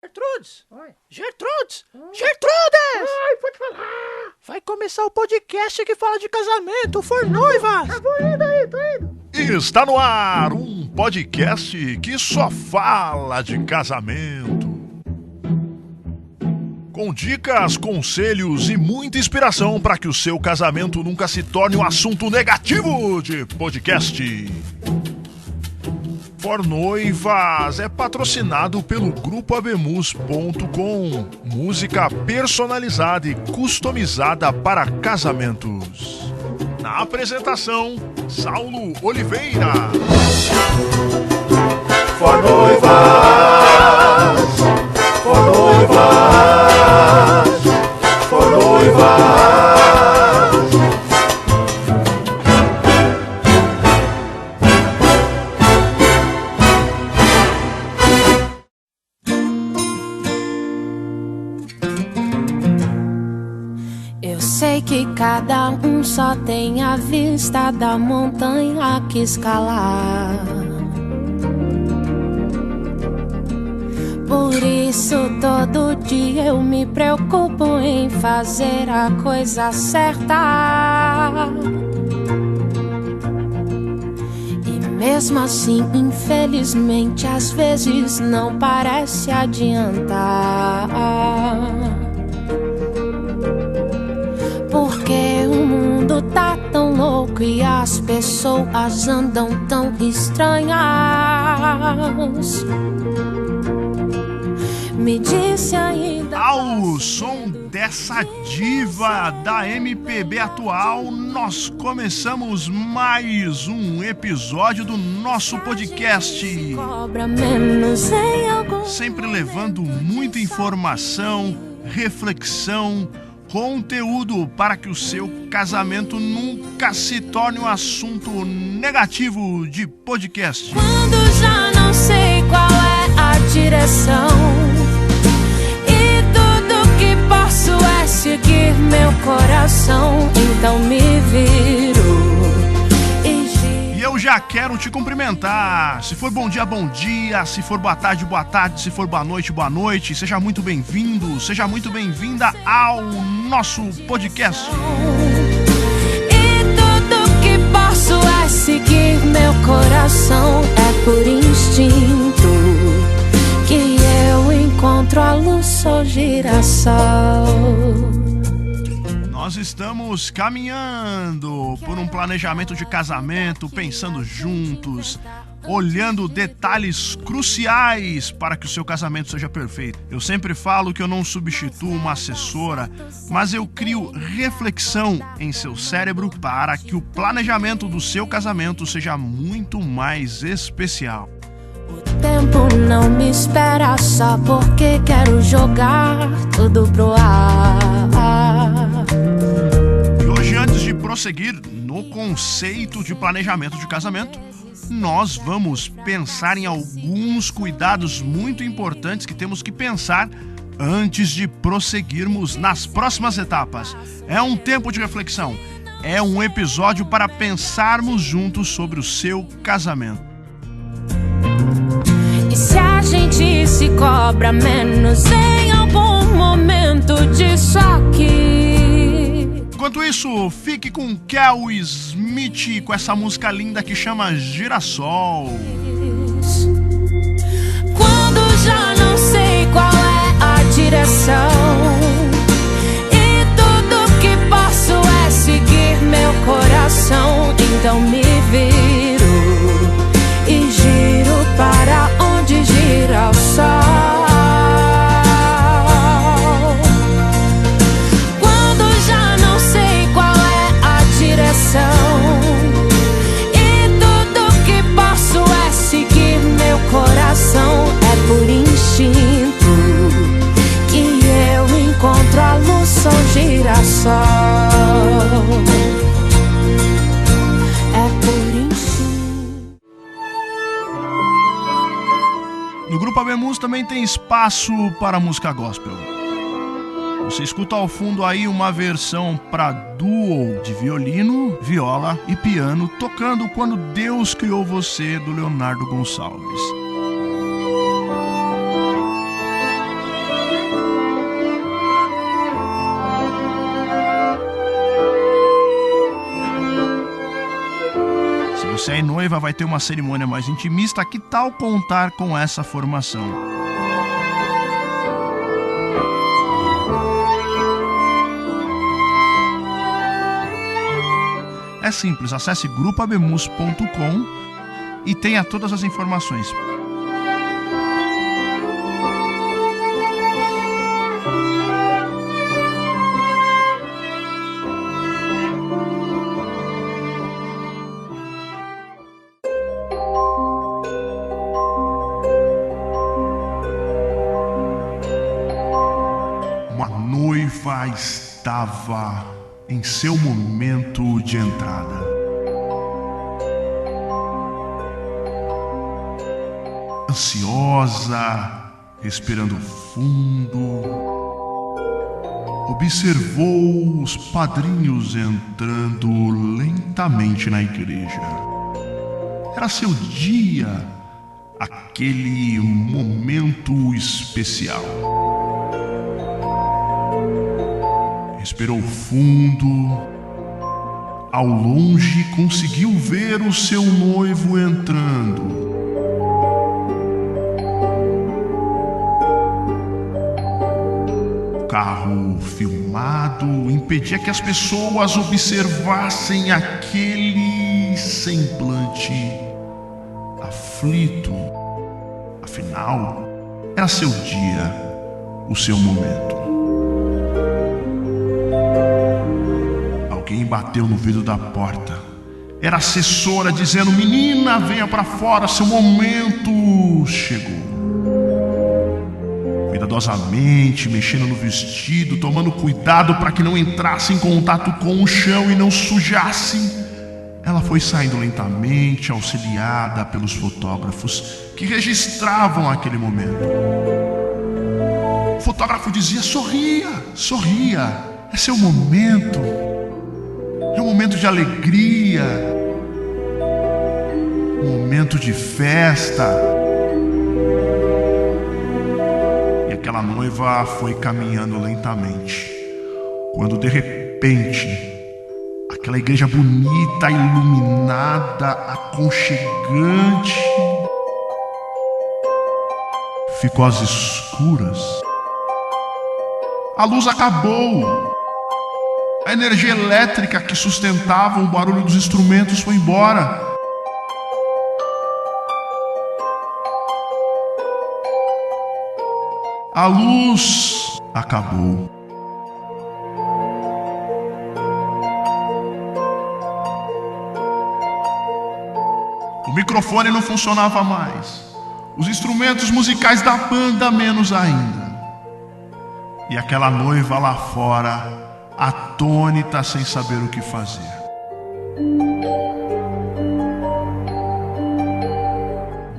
Gertrudes! Oi. Gertrudes! Gertrudes! Oi, pode falar. Vai começar o podcast que fala de casamento, For Noivas! Tô indo, tô indo. Está no ar um podcast que só fala de casamento. Com dicas, conselhos e muita inspiração para que o seu casamento nunca se torne um assunto negativo de podcast. For Noivas é patrocinado pelo GrupoAbemus.com, música personalizada e customizada para casamentos. Na apresentação, Saulo Oliveira. For Noivas, For Noivas, For Noivas. Eu sei que cada um só tem a vista da montanha que escalar. Por isso todo dia eu me preocupo em fazer a coisa certa. E mesmo assim, infelizmente, às vezes não parece adiantar. Porque o mundo tá tão louco e as pessoas andam tão estranhas. Me disse ainda. Ao som dessa diva da MPB atual, nós começamos mais um episódio do nosso podcast. Cobra menos em algum. Sempre levando muita informação, reflexão, conteúdo para que o seu casamento nunca se torne um assunto negativo de podcast. Quando já não sei qual é a direção e tudo que posso é seguir meu coração, então me viro e giro. E eu já quero te cumprimentar. Se for bom dia, se for boa tarde, se for boa noite, seja muito bem-vindo, seja muito bem-vinda ao nosso podcast. E tudo que posso é seguir meu coração, é por instinto que eu encontro a luz, sou girassol. Nós estamos caminhando por um planejamento de casamento, pensando juntos, olhando detalhes cruciais para que o seu casamento seja perfeito. Eu sempre falo que eu não substituo uma assessora, mas eu crio reflexão em seu cérebro para que o planejamento do seu casamento seja muito mais especial. O tempo não me espera só porque quero jogar tudo pro ar. E hoje, antes de prosseguir no conceito de planejamento de casamento, nós vamos pensar em alguns cuidados muito importantes que temos que pensar antes de prosseguirmos nas próximas etapas. É um tempo de reflexão, é um episódio para pensarmos juntos sobre o seu casamento. E se a gente se cobra menos em algum momento disso aqui? Enquanto isso, fique com Kel Smith com essa música linda que chama Girassol. Quando já não sei qual é a direção e tudo que posso é seguir meu coração, então me viro e giro para onde gira o sol. Quando já não sei qual é a direção e tudo que posso é seguir meu coração, é por instinto que eu encontro a luz, sou girassol. É por instinto. No Grupo Abemus também tem espaço para música gospel. Você escuta ao fundo aí uma versão para duo de violino, viola e piano, tocando Quando Deus Criou Você, do Leonardo Gonçalves. noiva vai ter uma cerimônia mais intimista, que tal contar com essa formação? É simples, acesse grupoabemus.com e tenha todas as informações. Uma noiva estava em seu momento de entrada. Ansiosa, respirando fundo, observou os padrinhos entrando lentamente na igreja. Era seu dia, aquele momento especial. Respirou fundo. Ao longe conseguiu ver o seu noivo entrando. O carro filmado impedia que as pessoas observassem aquele semblante aflito. Afinal, era seu dia, o seu momento. Alguém bateu no vidro da porta. Era a assessora dizendo: menina, venha pra fora, seu momento chegou. Cuidadosamente, mexendo no vestido, tomando cuidado para que não entrasse em contato com o chão e não sujasse, ela foi saindo lentamente, auxiliada pelos fotógrafos que registravam aquele momento. O fotógrafo dizia: sorria, sorria, é seu momento. É um momento de alegria, um momento de festa. E aquela noiva foi caminhando lentamente, quando de repente, aquela igreja bonita, iluminada, aconchegante, ficou às escuras. A luz acabou. A energia elétrica que sustentava o barulho dos instrumentos foi embora. A luz acabou. O microfone não funcionava mais. Os instrumentos musicais da banda menos ainda. E aquela noiva lá fora, atônita, sem saber o que fazer.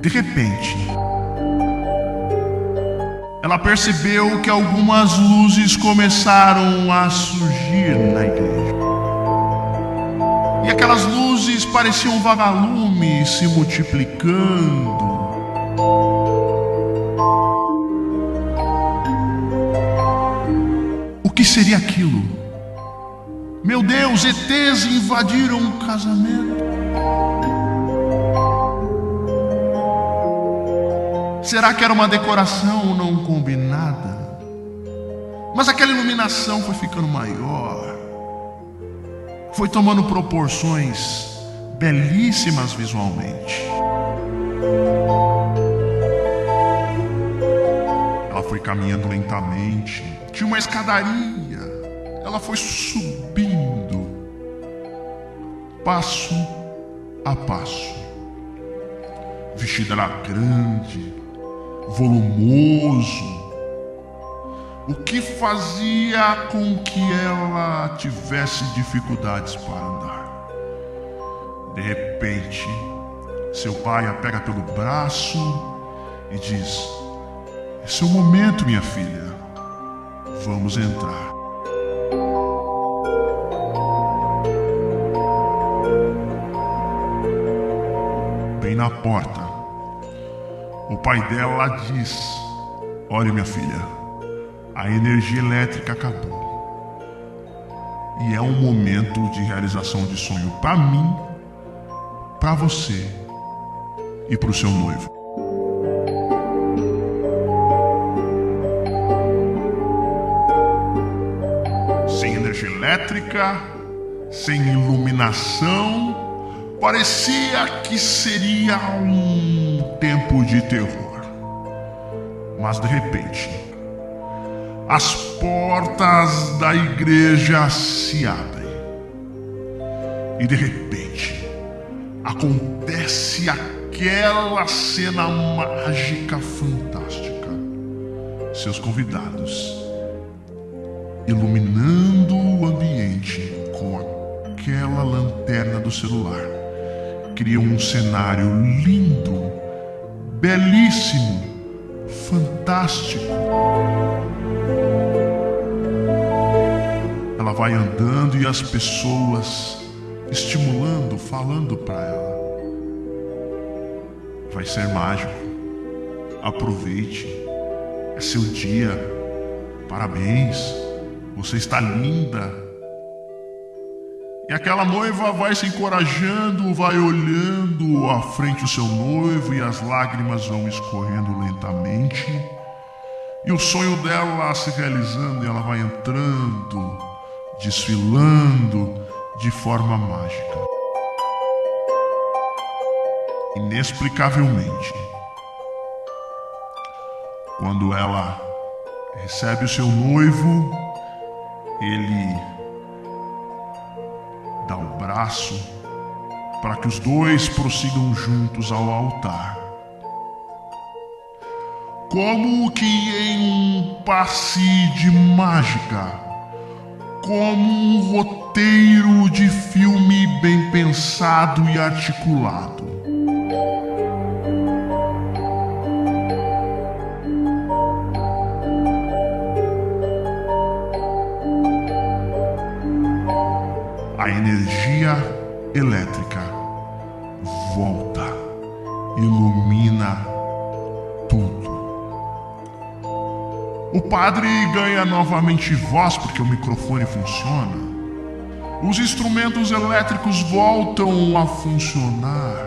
De repente, ela percebeu que algumas luzes começaram a surgir na igreja. E aquelas luzes pareciam vagalumes se multiplicando. O que seria aquilo? Meu Deus, ETs invadiram o casamento. Será que era uma decoração não combinada? Mas aquela iluminação foi ficando maior. Foi tomando proporções belíssimas visualmente. Ela foi caminhando lentamente. Tinha uma escadaria. Ela foi subindo, passo a passo. O vestido era grande, volumoso, o que fazia com que ela tivesse dificuldades para andar. De repente, seu pai a pega pelo braço e diz: é seu momento, minha filha, vamos entrar. Na porta, o pai dela diz: olha, minha filha, a energia elétrica acabou e é um momento de realização de sonho para mim para você e para o seu noivo. Sem energia elétrica, sem iluminação, parecia que seria um tempo de terror. Mas de repente, as portas da igreja se abrem. E de repente, acontece aquela cena mágica fantástica. Seus convidados iluminando o ambiente com aquela lanterna do celular criam um cenário lindo, belíssimo, fantástico. Ela vai andando e as pessoas estimulando, falando para ela. Vai ser mágico. Aproveite. É seu dia. Parabéns. Você está linda. E aquela noiva vai se encorajando, vai olhando à frente o seu noivo e as lágrimas vão escorrendo lentamente. E o sonho dela se realizando e ela vai entrando, desfilando de forma mágica. Inexplicavelmente, quando ela recebe o seu noivo, ele dá o braço para que os dois prossigam juntos ao altar. Como que em um passe de mágica, como um roteiro de filme bem pensado e articulado. A energia elétrica volta, ilumina tudo. O padre ganha novamente voz porque o microfone funciona. Os instrumentos elétricos voltam a funcionar.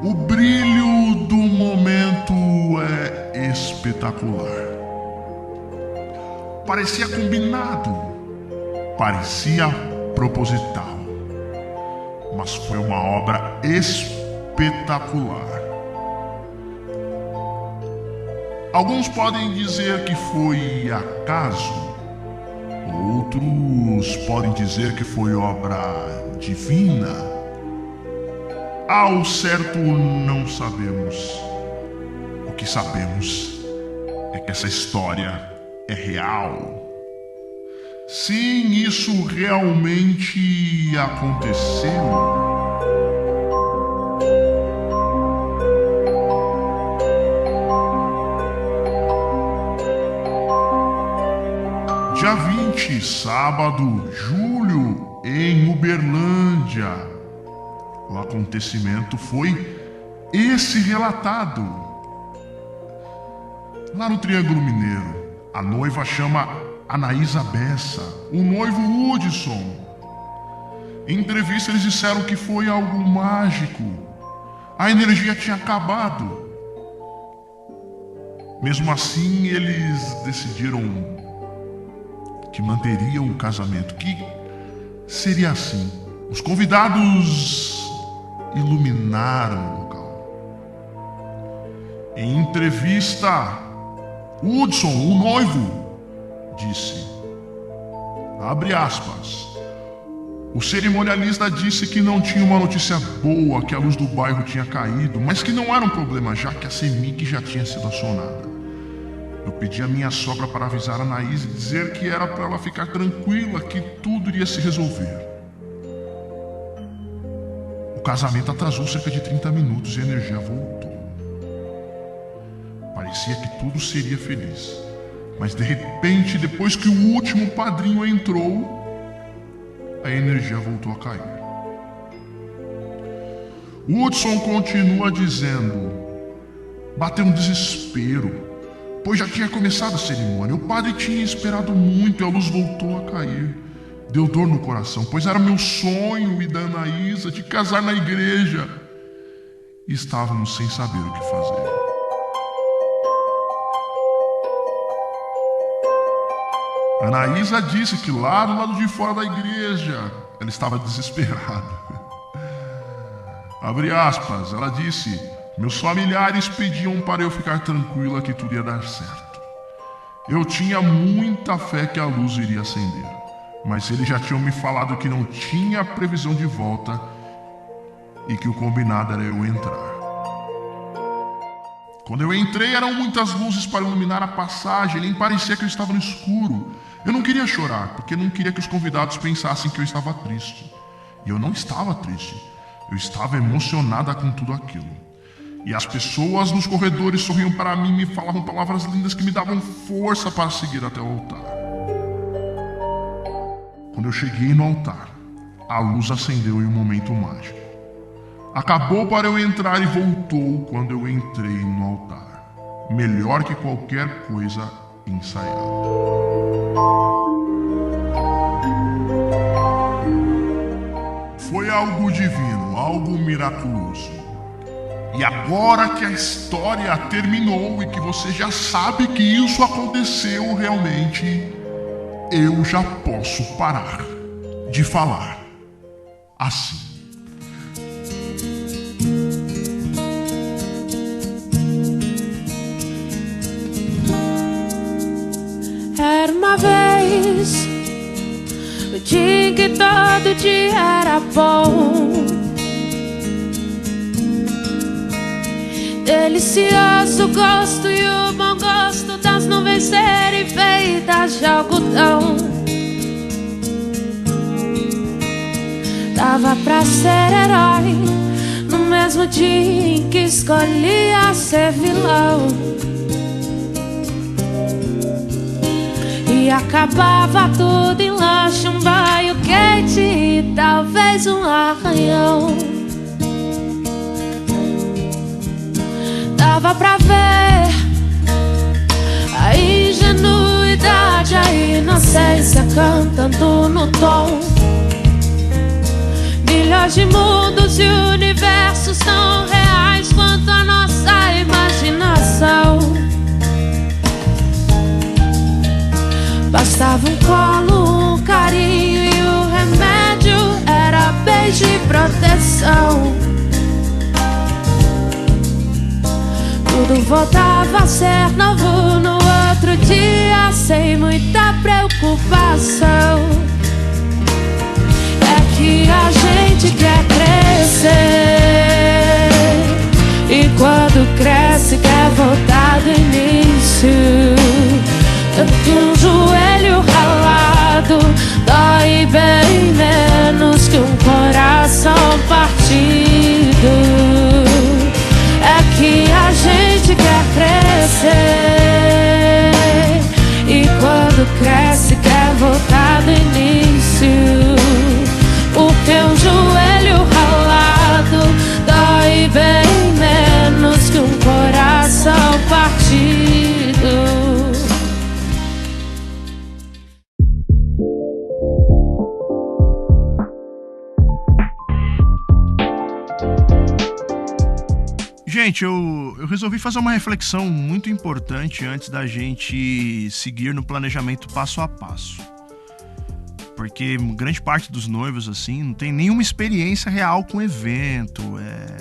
O brilho do momento é espetacular. Parecia combinado, parecia proposital, mas foi uma obra espetacular. Alguns podem dizer que foi acaso, outros podem dizer que foi obra divina. Ao certo, não sabemos. O que sabemos é que essa história é real. Sim, isso realmente aconteceu. Dia 20, sábado, julho, em Uberlândia. O acontecimento foi esse relatado. Lá no Triângulo Mineiro, a noiva chama Anaísa Bessa, o noivo Hudson. Em entrevista eles disseram que foi algo mágico. A energia tinha acabado. Mesmo assim, eles decidiram que manteriam o casamento, que seria assim. Os convidados iluminaram o local. Em entrevista, Hudson, o noivo, disse, abre aspas, o cerimonialista disse que não tinha uma notícia boa, que a luz do bairro tinha caído, mas que não era um problema, já que a CEMIG já tinha sido acionada. Eu pedi a minha sogra para avisar a Anaís e dizer que era para ela ficar tranquila, que tudo iria se resolver. O casamento atrasou cerca de 30 minutos e a energia voltou. Parecia que tudo seria feliz. Mas de repente, depois que o último padrinho entrou, a energia voltou a cair. O Hudson continua dizendo, bateu um desespero, pois já tinha começado a cerimônia. O padre tinha esperado muito e a luz voltou a cair. Deu dor no coração, pois era meu sonho e da Anaísa de casar na igreja. E estávamos sem saber o que fazer. Anaísa disse que lá do lado de fora da igreja ela estava desesperada. Abre aspas, ela disse: meus familiares pediam para eu ficar tranquila que tudo ia dar certo. Eu tinha muita fé que a luz iria acender, mas eles já tinham me falado que não tinha previsão de volta e que o combinado era eu entrar. Quando eu entrei, eram muitas luzes para iluminar a passagem, nem parecia que eu estava no escuro. Eu não queria chorar, porque não queria que os convidados pensassem que eu estava triste. E eu não estava triste. Eu estava emocionada com tudo aquilo. E as pessoas nos corredores sorriam para mim e me falavam palavras lindas que me davam força para seguir até o altar. Quando eu cheguei no altar, a luz acendeu em um momento mágico. Acabou para eu entrar e voltou quando eu entrei no altar. Melhor que qualquer coisa ensaiada. Foi algo divino, algo miraculoso. E agora que a história terminou e que você já sabe que isso aconteceu realmente, eu já posso parar de falar assim. Era uma vez o dia em que todo dia era bom, delicioso o gosto e o bom gosto das nuvens serem feitas de algodão. Dava pra ser herói no mesmo dia em que escolhia ser vilão. E acabava tudo em lanche, um banho quente e talvez um arranhão. Dava pra ver a ingenuidade, a inocência cantando no tom. Milhões de mundos e universos tão reais quanto a nossa imaginação. Bastava um colo, um carinho e o remédio era beijo e proteção. Tudo voltava a ser novo no outro dia, sem muita preocupação. É que a gente quer crescer, e quando cresce quer voltar do início. Tanto um joelho ralado dói bem menos que um coração partido. É que a gente quer crescer, e quando cresce quer voltar do início. Porque um joelho ralado dói bem menos que um coração partido. Gente, eu resolvi fazer uma reflexão muito importante antes da gente seguir no planejamento passo a passo. Porque grande parte dos noivos, assim, não tem nenhuma experiência real com evento,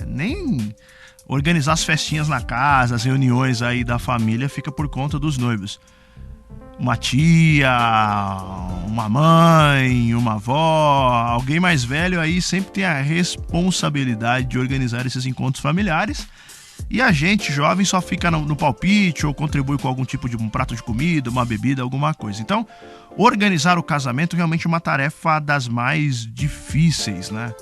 nem organizar as festinhas na casa, as reuniões aí da família fica por conta dos noivos. Uma tia, uma mãe, uma avó, alguém mais velho aí sempre tem a responsabilidade de organizar esses encontros familiares. E a gente, jovem, só fica no palpite ou contribui com algum tipo de um prato de comida, uma bebida, alguma coisa. Então, organizar o casamento realmente é uma tarefa das mais difíceis, né?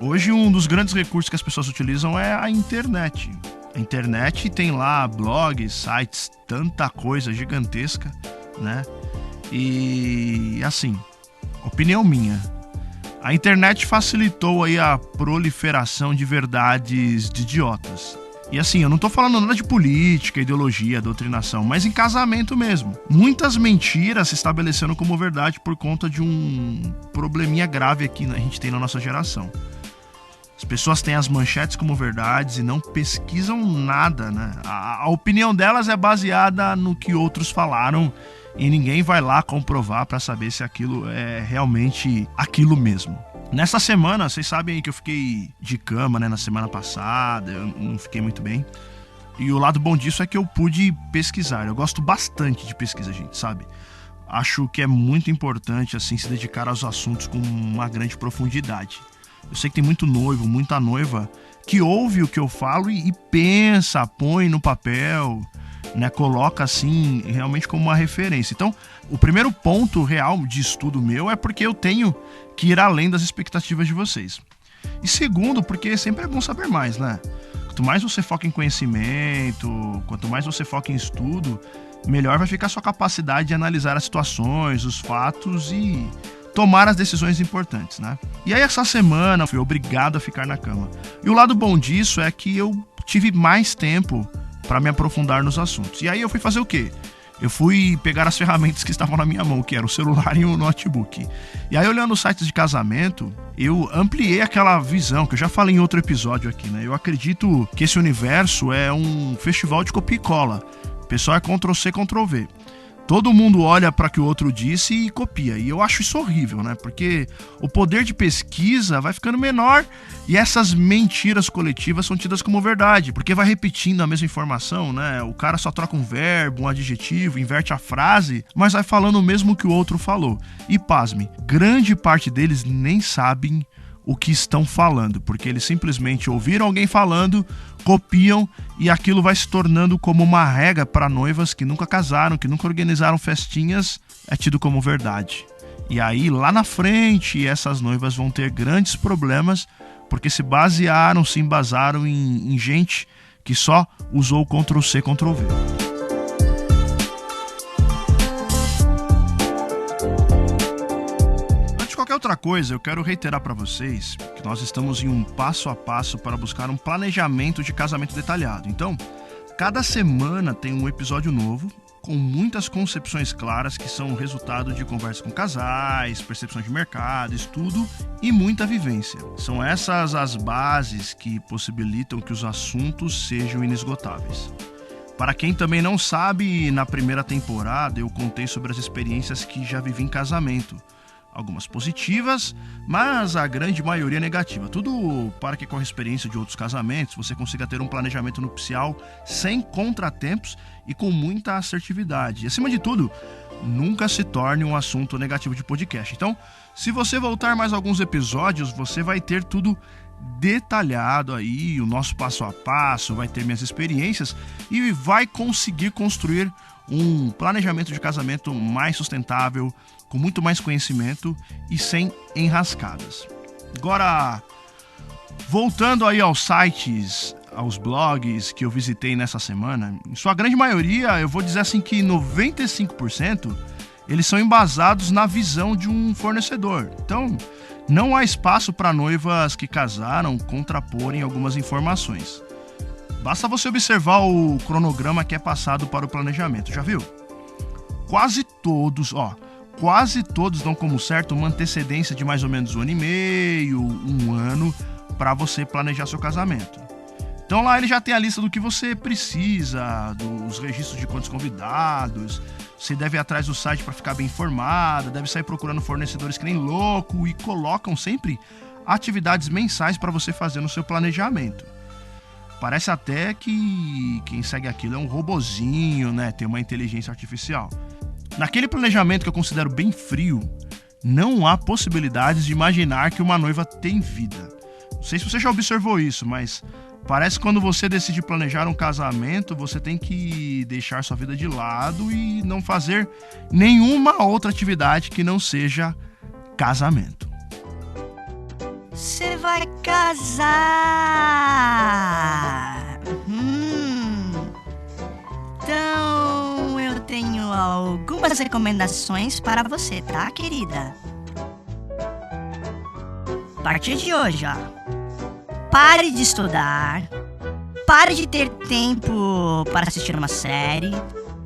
Hoje, um dos grandes recursos que as pessoas utilizam é a internet. A internet tem lá blogs, sites, tanta coisa gigantesca, né? E, assim, opinião minha, a internet facilitou aí a proliferação de verdades de idiotas. E assim, eu não tô falando nada de política, ideologia, doutrinação, mas em casamento mesmo. Muitas mentiras se estabelecendo como verdade por conta de um probleminha grave aqui a gente tem na nossa geração. As pessoas têm as manchetes como verdades e não pesquisam nada, né? A opinião delas é baseada no que outros falaram e ninguém vai lá comprovar para saber se aquilo é realmente aquilo mesmo. Nessa semana, vocês sabem que eu fiquei de cama, né, na semana passada, eu não fiquei muito bem. E o lado bom disso é que eu pude pesquisar. Eu gosto bastante de pesquisa, gente, sabe? Acho que é muito importante, assim, se dedicar aos assuntos com uma grande profundidade. Eu sei que tem muito noivo, muita noiva que ouve o que eu falo e pensa, põe no papel, né, coloca assim realmente como uma referência. Então, o primeiro ponto real de estudo meu é porque eu tenho que ir além das expectativas de vocês. E segundo, porque sempre é bom saber mais, né? Quanto mais você foca em conhecimento, quanto mais você foca em estudo, melhor vai ficar a sua capacidade de analisar as situações, os fatos e tomar as decisões importantes, né? E aí essa semana eu fui obrigado a ficar na cama. E o lado bom disso é que eu tive mais tempo para me aprofundar nos assuntos. E aí eu fui fazer o quê? Eu fui pegar as ferramentas que estavam na minha mão, que era o celular e o notebook. E aí, olhando os sites de casamento, eu ampliei aquela visão, que eu já falei em outro episódio aqui, né? Eu acredito que esse universo é um festival de copia e cola. O pessoal é Ctrl-C, Ctrl-V. Todo mundo olha para o que o outro disse e copia. E eu acho isso horrível, né? Porque o poder de pesquisa vai ficando menor e essas mentiras coletivas são tidas como verdade. Porque vai repetindo a mesma informação, né? O cara só troca um verbo, um adjetivo, inverte a frase, mas vai falando o mesmo que o outro falou. E pasme, grande parte deles nem sabem o que estão falando, porque eles simplesmente ouviram alguém falando, copiam e aquilo vai se tornando como uma regra para noivas que nunca casaram, que nunca organizaram festinhas, é tido como verdade. E aí lá na frente essas noivas vão ter grandes problemas porque se embasaram em gente que só usou o Ctrl-C, Ctrl-V. Qualquer outra coisa, eu quero reiterar para vocês que nós estamos em um passo a passo para buscar um planejamento de casamento detalhado. Então, cada semana tem um episódio novo, com muitas concepções claras que são resultado de conversas com casais, percepção de mercado, estudo e muita vivência. São essas as bases que possibilitam que os assuntos sejam inesgotáveis. Para quem também não sabe, na primeira temporada eu contei sobre as experiências que já vivi em casamento. Algumas positivas, mas a grande maioria negativa. Tudo para que com a experiência de outros casamentos você consiga ter um planejamento nupcial sem contratempos e com muita assertividade. E acima de tudo, nunca se torne um assunto negativo de podcast. Então, se você voltar mais alguns episódios, você vai ter tudo detalhado aí, o nosso passo a passo, vai ter minhas experiências e vai conseguir construir um planejamento de casamento mais sustentável, com muito mais conhecimento e sem enrascadas. Agora, voltando aí aos sites, aos blogs que eu visitei nessa semana, em sua grande maioria, eu vou dizer assim que 95% eles são embasados na visão de um fornecedor. Então, não há espaço para noivas que casaram contraporem algumas informações. Basta você observar o cronograma que é passado para o planejamento, já viu? Quase todos dão como certo uma antecedência de mais ou menos 1 ano e meio, 1 ano, para você planejar seu casamento. Então lá ele já tem a lista do que você precisa, dos registros de quantos convidados, você deve ir atrás do site para ficar bem informada, deve sair procurando fornecedores que nem louco e colocam sempre atividades mensais para você fazer no seu planejamento. Parece até que quem segue aquilo é um robozinho, né? Tem uma inteligência artificial. Naquele planejamento que eu considero bem frio, não há possibilidades de imaginar que uma noiva tem vida. Não sei se você já observou isso, mas parece que quando você decide planejar um casamento, você tem que deixar sua vida de lado e não fazer nenhuma outra atividade que não seja casamento. Você vai casar. Então, eu tenho algumas recomendações para você, tá, querida? A partir de hoje, pare de estudar, Pare de ter tempo para assistir uma série.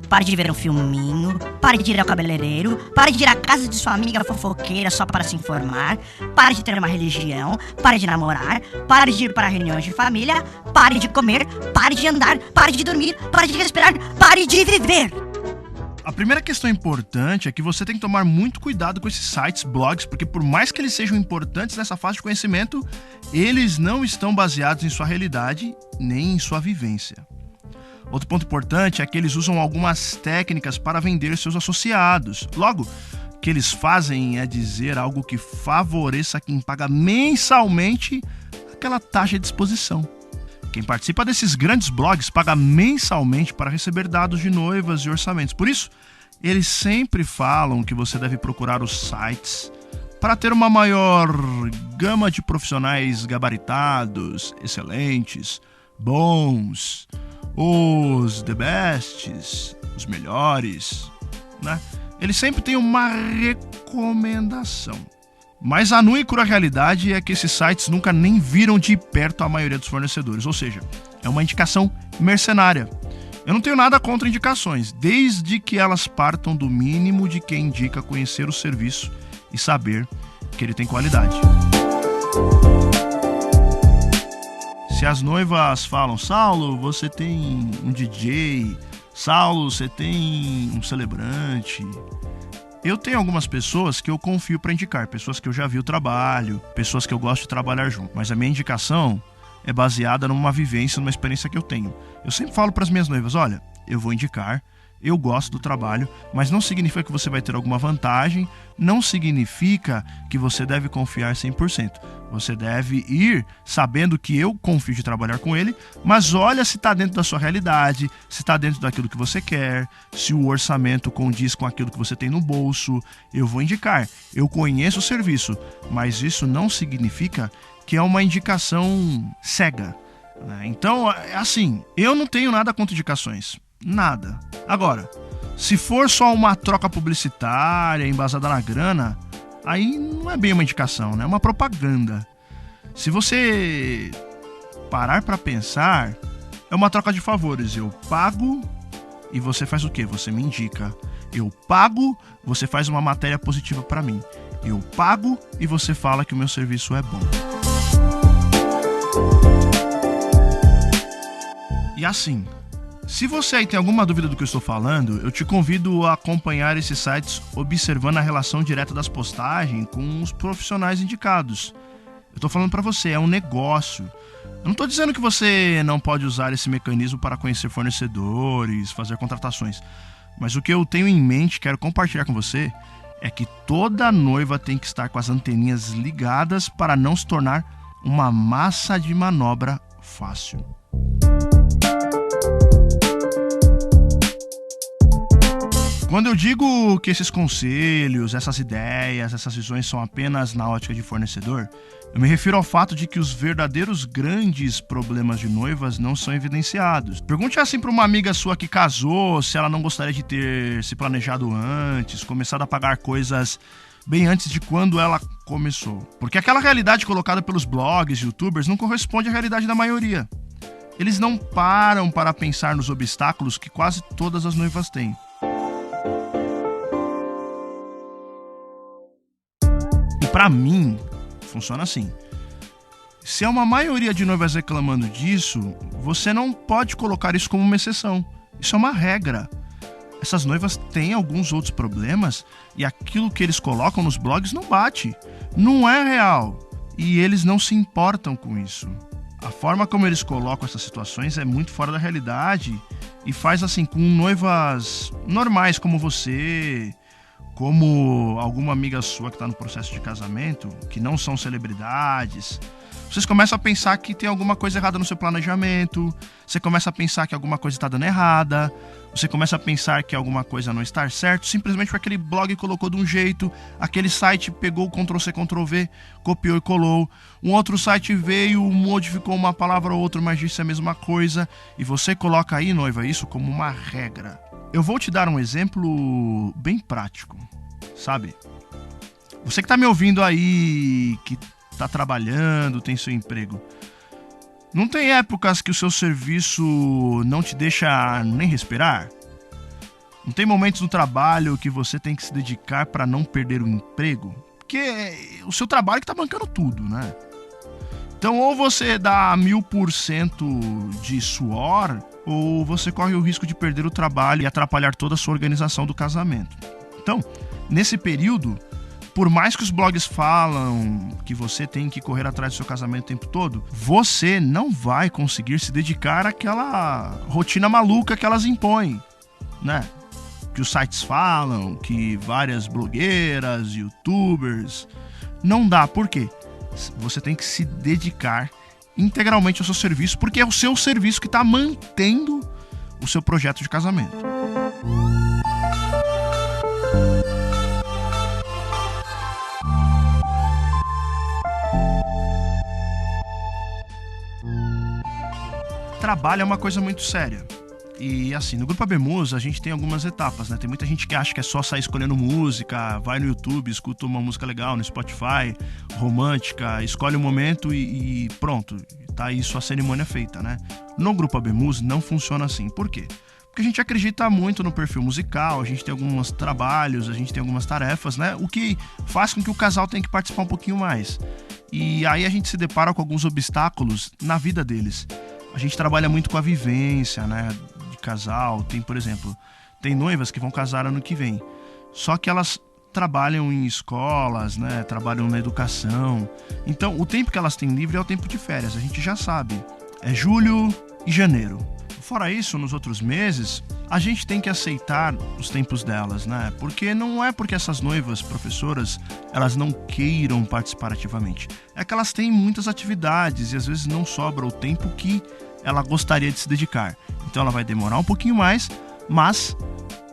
Pare de ver um filminho. Pare de ir ao cabeleireiro. Pare de ir à casa de sua amiga fofoqueira só para se informar. Pare de ter uma religião. Pare de namorar. Pare de ir para reuniões de família. Pare de comer. Pare de andar. Pare de dormir. Pare de respirar. Pare de viver. A primeira questão importante é que você tem que tomar muito cuidado com esses sites, blogs, porque por mais que eles sejam importantes nessa fase de conhecimento, eles não estão baseados em sua realidade nem em sua vivência. Outro ponto importante é que eles usam algumas técnicas para vender seus associados. Logo, o que eles fazem é dizer algo que favoreça quem paga mensalmente aquela taxa de exposição. Quem participa desses grandes blogs paga mensalmente para receber dados de noivas e orçamentos. Por isso, eles sempre falam que você deve procurar os sites para ter uma maior gama de profissionais gabaritados, excelentes, bons, os the bests, os melhores, né? Eles sempre têm uma recomendação. Mas a nua e crua realidade é que esses sites nunca nem viram de perto a maioria dos fornecedores, ou seja, é uma indicação mercenária. Eu não tenho nada contra indicações, desde que elas partam do mínimo de quem indica conhecer o serviço e saber que ele tem qualidade. Se as noivas falam, Saulo, você tem um DJ, Saulo, você tem um celebrante... Eu tenho algumas pessoas que eu confio para indicar, pessoas que eu já vi o trabalho, pessoas que eu gosto de trabalhar junto. Mas a minha indicação é baseada numa vivência, numa experiência que eu tenho. Eu sempre falo para as minhas noivas, olha, eu vou indicar, eu gosto do trabalho, mas não significa que você vai ter alguma vantagem, não significa que você deve confiar 100%. Você deve ir sabendo que eu confio de trabalhar com ele, mas olha se está dentro da sua realidade, se está dentro daquilo que você quer, se o orçamento condiz com aquilo que você tem no bolso. Eu vou indicar, eu conheço o serviço, mas isso não significa que é uma indicação cega. Então, assim, eu não tenho nada contra indicações. Nada. Agora, se for só uma troca publicitária embasada na grana, aí não é bem uma indicação, né? É uma propaganda. Se você parar pra pensar, é uma troca de favores. Eu pago e você faz o quê? Você me indica. Eu pago, você faz uma matéria positiva pra mim. Eu pago e você fala que o meu serviço é bom. E assim, se você aí tem alguma dúvida do que eu estou falando, eu te convido a acompanhar esses sites observando a relação direta das postagens com os profissionais indicados. Eu estou falando para você, é um negócio. Eu não estou dizendo que você não pode usar esse mecanismo para conhecer fornecedores, fazer contratações. Mas o que eu tenho em mente, quero compartilhar com você, é que toda noiva tem que estar com as anteninhas ligadas para não se tornar uma massa de manobra fácil. Quando eu digo que esses conselhos, essas ideias, essas visões são apenas na ótica de fornecedor, eu me refiro ao fato de que os verdadeiros grandes problemas de noivas não são evidenciados. Pergunte assim para uma amiga sua que casou se ela não gostaria de ter se planejado antes, começado a pagar coisas bem antes de quando ela começou. Porque aquela realidade colocada pelos blogs e youtubers não corresponde à realidade da maioria. Eles não param para pensar nos obstáculos que quase todas as noivas têm. Pra mim, funciona assim. Se é uma maioria de noivas reclamando disso, você não pode colocar isso como uma exceção. Isso é uma regra. Essas noivas têm alguns outros problemas e aquilo que eles colocam nos blogs não bate. Não é real. E eles não se importam com isso. A forma como eles colocam essas situações é muito fora da realidade e faz assim com noivas normais como você, como alguma amiga sua que está no processo de casamento, que não são celebridades. Vocês começam a pensar que tem alguma coisa errada no seu planejamento, você começa a pensar que alguma coisa está dando errada, você começa a pensar que alguma coisa não está certo, simplesmente porque aquele blog colocou de um jeito, aquele site pegou o Ctrl+C, Ctrl+V, copiou e colou, um outro site veio, modificou uma palavra ou outra, mas disse a mesma coisa, e você coloca aí, noiva, isso como uma regra. Eu vou te dar um exemplo bem prático, sabe? Você que tá me ouvindo aí, que tá trabalhando, tem seu emprego. Não tem épocas que o seu serviço não te deixa nem respirar? Não tem momentos no trabalho que você tem que se dedicar para não perder o emprego? Porque é o seu trabalho que tá bancando tudo, né? Então, ou você dá 1000% de suor, ou você corre o risco de perder o trabalho e atrapalhar toda a sua organização do casamento. Então, nesse período, por mais que os blogs falam que você tem que correr atrás do seu casamento o tempo todo, você não vai conseguir se dedicar àquela rotina maluca que elas impõem, né? Que os sites falam, que várias blogueiras, youtubers... Não dá, por quê? Você tem que se dedicar integralmente ao seu serviço, porque é o seu serviço que está mantendo o seu projeto de casamento. Trabalho é uma coisa muito séria. E assim, no Grupo ABMUS a gente tem algumas etapas, né? Tem muita gente que acha que é só sair escolhendo música, vai no YouTube, escuta uma música legal no Spotify, romântica, escolhe um momento e pronto, tá aí sua cerimônia feita, né? No Grupo ABMUS não funciona assim. Por quê? Porque a gente acredita muito no perfil musical, a gente tem alguns trabalhos, a gente tem algumas tarefas, né? O que faz com que o casal tenha que participar um pouquinho mais. E aí a gente se depara com alguns obstáculos na vida deles. A gente trabalha muito com a vivência, né? Casal, por exemplo, tem noivas que vão casar ano que vem, só que elas trabalham em escolas, né, trabalham na educação, então o tempo que elas têm livre é o tempo de férias, a gente já sabe, é julho e janeiro. Fora isso, nos outros meses, a gente tem que aceitar os tempos delas, né, porque não é porque essas noivas, professoras, elas não queiram participar ativamente, é que elas têm muitas atividades e às vezes não sobra o tempo que ela gostaria de se dedicar. Então ela vai demorar um pouquinho mais, mas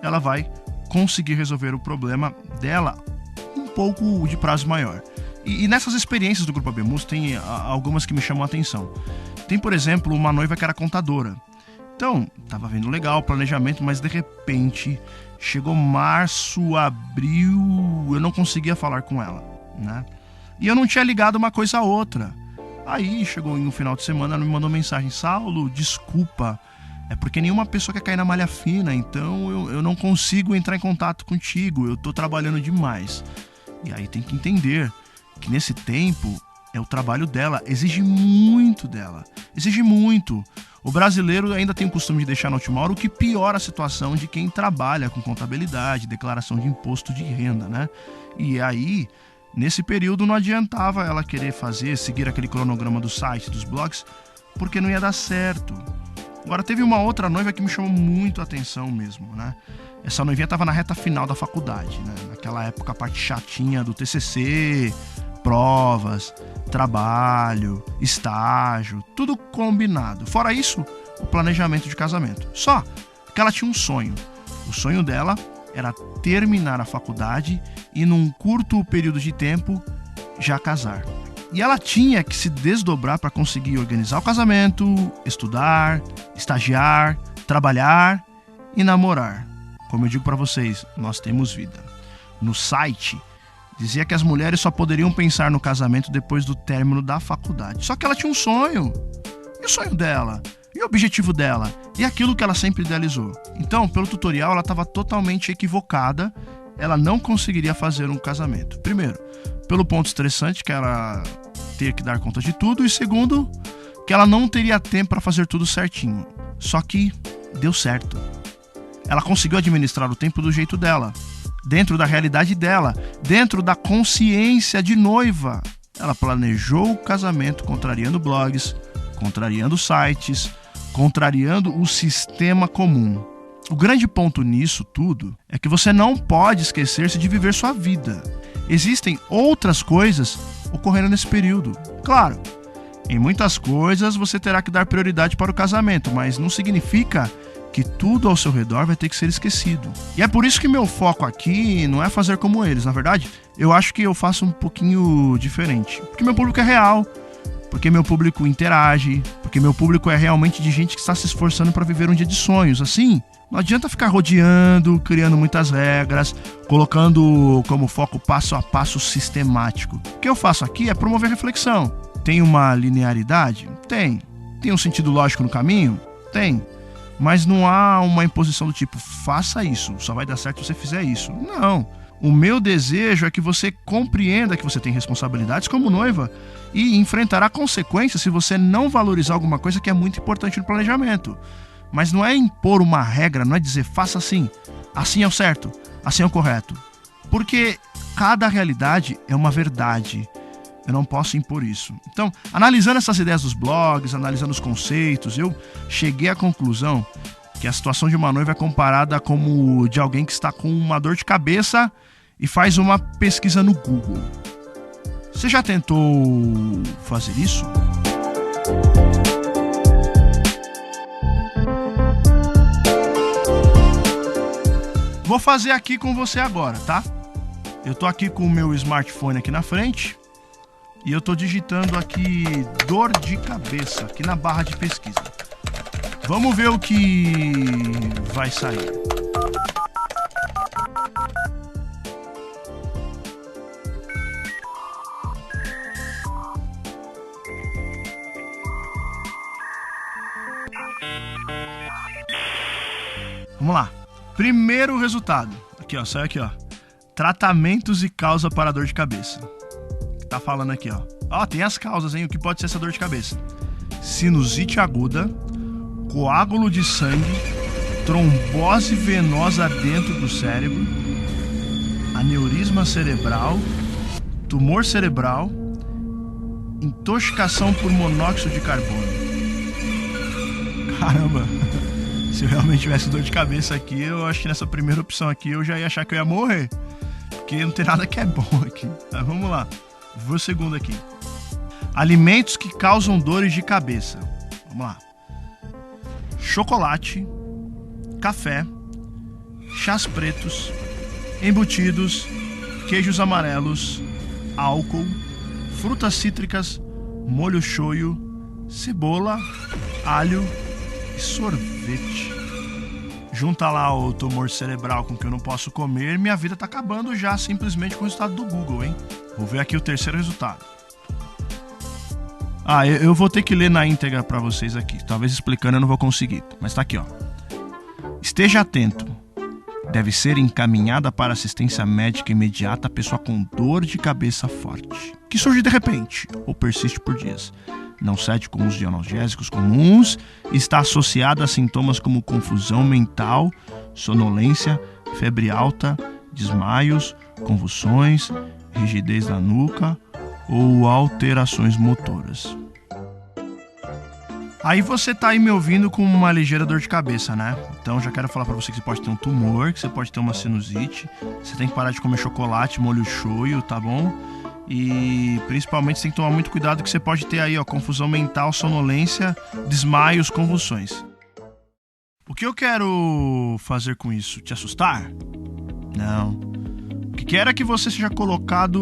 ela vai conseguir resolver o problema dela um pouco de prazo maior. E nessas experiências do Grupo ABMUS tem algumas que me chamam a atenção. Tem, por exemplo, uma noiva que era contadora. Então, tava vendo legal o planejamento, mas de repente chegou março, abril, eu não conseguia falar com ela, né? E eu não tinha ligado uma coisa a outra. Aí chegou em um final de semana, ela me mandou mensagem: Saulo, desculpa, é porque nenhuma pessoa quer cair na malha fina, então eu não consigo entrar em contato contigo, eu tô trabalhando demais. E aí tem que entender que nesse tempo é o trabalho dela, exige muito dela, exige muito. O brasileiro ainda tem o costume de deixar na última hora, o que piora a situação de quem trabalha com contabilidade, declaração de imposto de renda, né? E aí, nesse período não adiantava ela querer seguir aquele cronograma do site, dos blogs, porque não ia dar certo. Agora, teve uma outra noiva que me chamou muito a atenção mesmo, né? Essa noivinha estava na reta final da faculdade, né? Naquela época, a parte chatinha do TCC, provas, trabalho, estágio, tudo combinado. Fora isso, o planejamento de casamento. Só que ela tinha um sonho. O sonho dela era terminar a faculdade e num curto período de tempo já casar. E ela tinha que se desdobrar para conseguir organizar o casamento, estudar, estagiar, trabalhar e namorar. Como eu digo para vocês, nós temos vida. No site dizia que as mulheres só poderiam pensar no casamento depois do término da faculdade. Só que ela tinha um sonho. E o sonho dela? E o objetivo dela? E aquilo que ela sempre idealizou? Então, pelo tutorial, ela estava totalmente equivocada. Ela não conseguiria fazer um casamento. Primeiro, pelo ponto estressante, que era ter que dar conta de tudo. E segundo, que ela não teria tempo para fazer tudo certinho. Só que deu certo. Ela conseguiu administrar o tempo do jeito dela, dentro da realidade dela, dentro da consciência de noiva. Ela planejou o casamento contrariando blogs, contrariando sites, contrariando o sistema comum. O grande ponto nisso tudo é que você não pode esquecer-se de viver sua vida. Existem outras coisas ocorrendo nesse período. Claro, em muitas coisas você terá que dar prioridade para o casamento, mas não significa que tudo ao seu redor vai ter que ser esquecido. E é por isso que meu foco aqui não é fazer como eles. Na verdade, eu acho que eu faço um pouquinho diferente. Porque meu público é real, porque meu público interage, porque meu público é realmente de gente que está se esforçando para viver um dia de sonhos. Assim, não adianta ficar rodeando, criando muitas regras, colocando como foco passo a passo sistemático. O que eu faço aqui é promover reflexão. Tem uma linearidade? Tem. tem um sentido lógico no caminho? Tem. Mas não há uma imposição do tipo, faça isso, só vai dar certo se você fizer isso. Não. O meu desejo é que você compreenda que você tem responsabilidades como noiva e enfrentará consequências se você não valorizar alguma coisa que é muito importante no planejamento. Mas não é impor uma regra, não é dizer faça assim, assim é o certo, assim é o correto. Porque cada realidade é uma verdade. Eu não posso impor isso. Então, analisando essas ideias dos blogs, analisando os conceitos, eu cheguei à conclusão que a situação de uma noiva é comparada como de alguém que está com uma dor de cabeça e faz uma pesquisa no Google. Você já tentou fazer isso? Vou fazer aqui com você agora, tá? Eu tô aqui com o meu smartphone aqui na frente e eu tô digitando aqui dor de cabeça aqui na barra de pesquisa. Vamos ver o que vai sair. Vamos lá. Primeiro resultado. Aqui, ó, sai aqui, ó. Tratamentos e causa para dor de cabeça. Tá falando aqui, ó. Ó, tem as causas, hein? O que pode ser essa dor de cabeça? Sinusite aguda, coágulo de sangue, trombose venosa dentro do cérebro, aneurisma cerebral, tumor cerebral, intoxicação por monóxido de carbono. Caramba! Se eu realmente tivesse dor de cabeça aqui, eu acho que nessa primeira opção aqui eu já ia achar que eu ia morrer. Porque não tem nada que é bom aqui. Tá, vamos lá. Vou segundo aqui. Alimentos que causam dores de cabeça. Vamos lá. Chocolate, café, chás pretos, embutidos, queijos amarelos, álcool, frutas cítricas, molho shoyu, cebola, alho e sorvete. Junta lá o tumor cerebral com que eu não posso comer, minha vida tá acabando já simplesmente com o resultado do Google, hein? Vou ver aqui o terceiro resultado. Eu vou ter que ler na íntegra pra vocês aqui. Talvez explicando eu não vou conseguir, mas tá aqui, ó. Esteja atento. Deve ser encaminhada para assistência médica imediata a pessoa com dor de cabeça forte, que surge de repente ou persiste por dias. Não cede com uso de analgésicos comuns, está associada a sintomas como confusão mental, sonolência, febre alta, desmaios, convulsões, rigidez da nuca ou alterações motoras. Aí você tá aí me ouvindo com uma ligeira dor de cabeça, né? Então já quero falar pra você que você pode ter um tumor, que você pode ter uma sinusite, você tem que parar de comer chocolate, molho shoyu, tá bom? E principalmente você tem que tomar muito cuidado que você pode ter aí, ó, confusão mental, sonolência, desmaios, convulsões. O que eu quero fazer com isso? Te assustar? Não. O que quero é que você seja colocado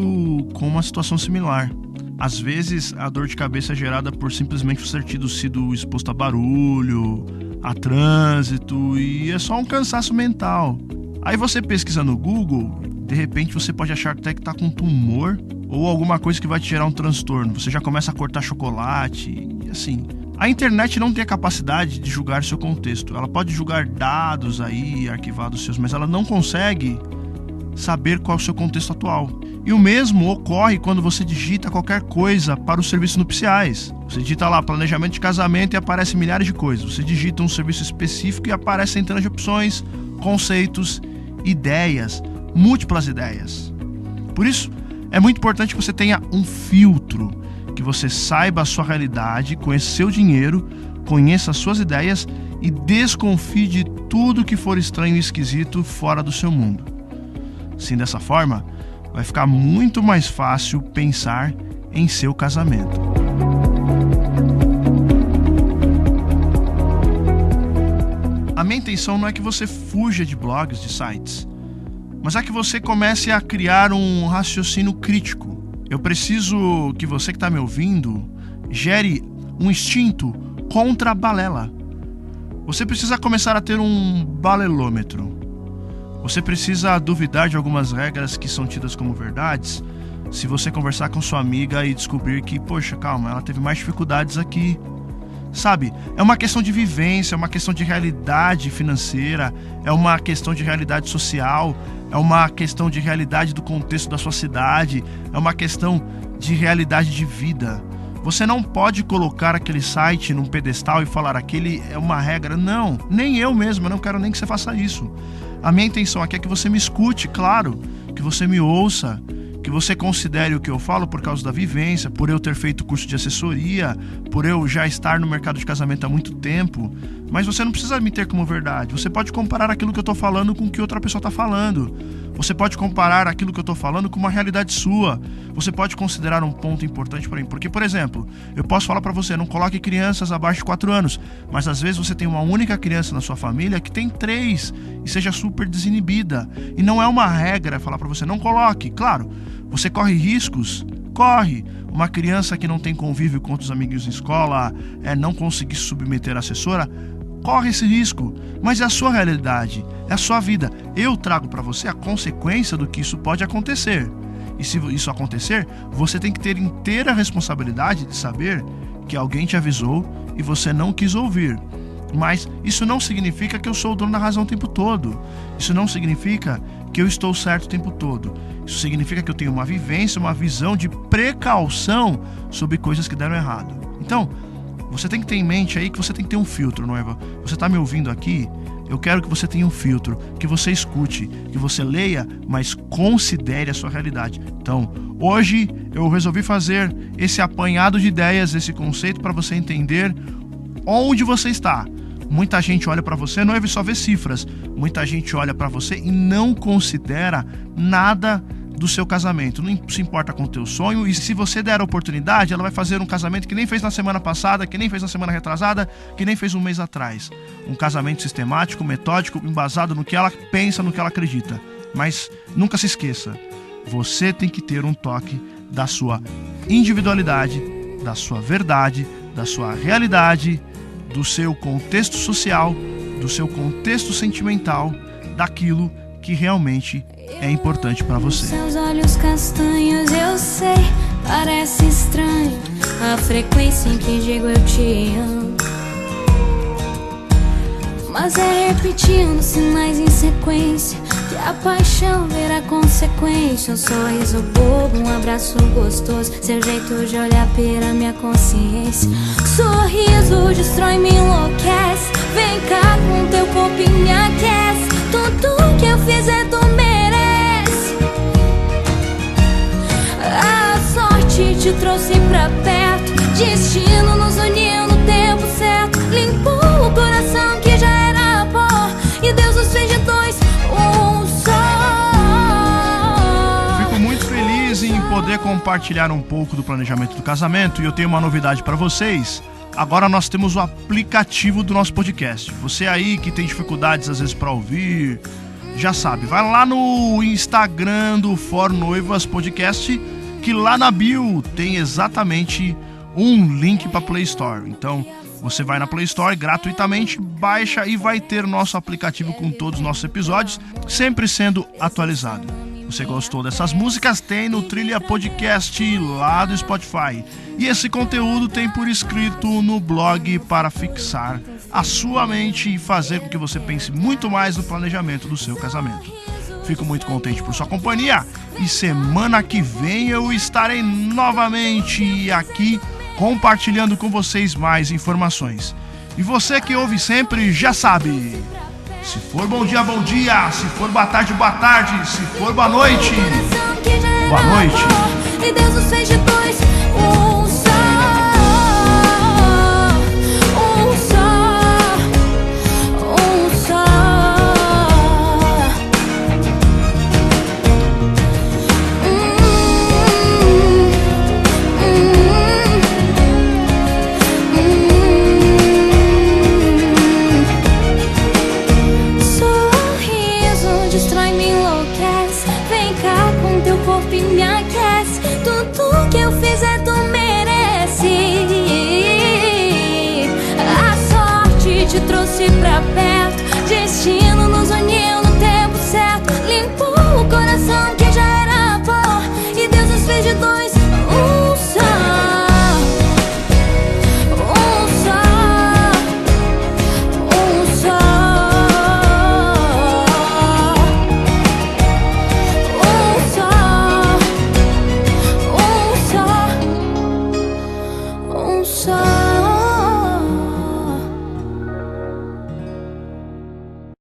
com uma situação similar. Às vezes a dor de cabeça é gerada por simplesmente você ter sido exposto a barulho, a trânsito, e é só um cansaço mental. Aí você pesquisa no Google, de repente você pode achar até que tá com tumor ou alguma coisa que vai te gerar um transtorno. Você já começa a cortar chocolate e assim. A internet não tem a capacidade de julgar seu contexto. Ela pode julgar dados aí, arquivados seus, mas ela não consegue saber qual é o seu contexto atual. E o mesmo ocorre quando você digita qualquer coisa para os serviços nupciais. Você digita lá planejamento de casamento e aparecem milhares de coisas. Você digita um serviço específico e aparecem centenas de opções, conceitos, ideias, múltiplas ideias. Por isso, é muito importante que você tenha um filtro, que você saiba a sua realidade, conheça seu dinheiro, conheça as suas ideias e desconfie de tudo que for estranho e esquisito fora do seu mundo. Assim, dessa forma, vai ficar muito mais fácil pensar em seu casamento. A minha intenção não é que você fuja de blogs, de sites, mas é que você comece a criar um raciocínio crítico. Eu preciso que você que está me ouvindo gere um instinto contra a balela. Você precisa começar a ter um balelômetro. Você precisa duvidar de algumas regras que são tidas como verdades se você conversar com sua amiga e descobrir que, poxa, calma, ela teve mais dificuldades aqui. Sabe, é uma questão de vivência, é uma questão de realidade financeira, é uma questão de realidade social, é uma questão de realidade do contexto da sua cidade, é uma questão de realidade de vida. Você não pode colocar aquele site num pedestal e falar aquele é uma regra. Não, nem eu mesmo, eu não quero nem que você faça isso. A minha intenção aqui é que você me escute, claro, que você me ouça, que você considere o que eu falo por causa da vivência, por eu ter feito curso de assessoria, por eu já estar no mercado de casamento há muito tempo. Mas você não precisa me ter como verdade. Você pode comparar aquilo que eu estou falando com o que outra pessoa está falando. Você pode comparar aquilo que eu estou falando com uma realidade sua. Você pode considerar um ponto importante para mim. Porque, por exemplo, eu posso falar para você, não coloque crianças abaixo de 4 anos. Mas às vezes você tem uma única criança na sua família que tem 3 e seja super desinibida. E não é uma regra falar para você, não coloque. Claro, você corre riscos? Corre. Uma criança que não tem convívio com outros amiguinhos na escola, não conseguir se submeter à assessora, corre esse risco. Mas é a sua realidade, é a sua vida. Eu trago para você a consequência do que isso pode acontecer. E se isso acontecer, você tem que ter inteira responsabilidade de saber que alguém te avisou e você não quis ouvir. Mas isso não significa que eu sou o dono da razão o tempo todo. Isso não significa que eu estou certo o tempo todo. Isso significa que eu tenho uma vivência, uma visão de precaução sobre coisas que deram errado. Então, você tem que ter em mente aí que você tem que ter um filtro, noiva. Você está me ouvindo aqui? Eu quero que você tenha um filtro, que você escute, que você leia, mas considere a sua realidade. Então, hoje eu resolvi fazer esse apanhado de ideias, esse conceito para você entender onde você está. Muita gente olha para você, noiva, e só vê cifras. Muita gente olha para você e não considera nada do seu casamento. Não se importa com o teu sonho. E se você der a oportunidade, ela vai fazer um casamento que nem fez na semana passada, que nem fez na semana retrasada, que nem fez um mês atrás. Um casamento sistemático, metódico, embasado no que ela pensa, no que ela acredita. Mas nunca se esqueça, você tem que ter um toque da sua individualidade, da sua verdade, da sua realidade, do seu contexto social, do seu contexto sentimental, daquilo que realmente é importante para você. Seus olhos castanhos, eu sei, parece estranho a frequência em que digo eu te amo. Mas é repetindo sinais em sequência que a paixão verá consequência. Um sorriso bobo, um abraço gostoso, seu jeito de olhar pela minha consciência. Sorriso destrói, me enlouquece. Vem cá com teu corpo e me aquece. Tudo que eu fizer tu merece. A sorte te trouxe pra perto, destino nos uniu no tempo certo. Limpou o coração que já era pó e Deus nos fez de dois um só. Fico muito feliz em poder compartilhar um pouco do planejamento do casamento e eu tenho uma novidade para vocês. Agora nós temos o aplicativo do nosso podcast. Você aí que tem dificuldades às vezes para ouvir, já sabe, vai lá no Instagram do For Noivas Podcast, que lá na bio tem exatamente um link para Play Store. Então você vai na Play Store gratuitamente, baixa e vai ter nosso aplicativo com todos os nossos episódios, sempre sendo atualizado. Você gostou dessas músicas? Tem no Trilha Podcast lá do Spotify. E esse conteúdo tem por escrito no blog para fixar a sua mente e fazer com que você pense muito mais no planejamento do seu casamento. Fico muito contente por sua companhia e semana que vem eu estarei novamente aqui compartilhando com vocês mais informações. E você que ouve sempre já sabe. Se for bom dia, se for boa tarde, se for boa noite, boa noite. E Deus nos fez de dois um só, um só, um só. Sorriso destrói, me enlouquece. Vem cá com teu corpo e me aquece. Tudo que eu fizer tu merece.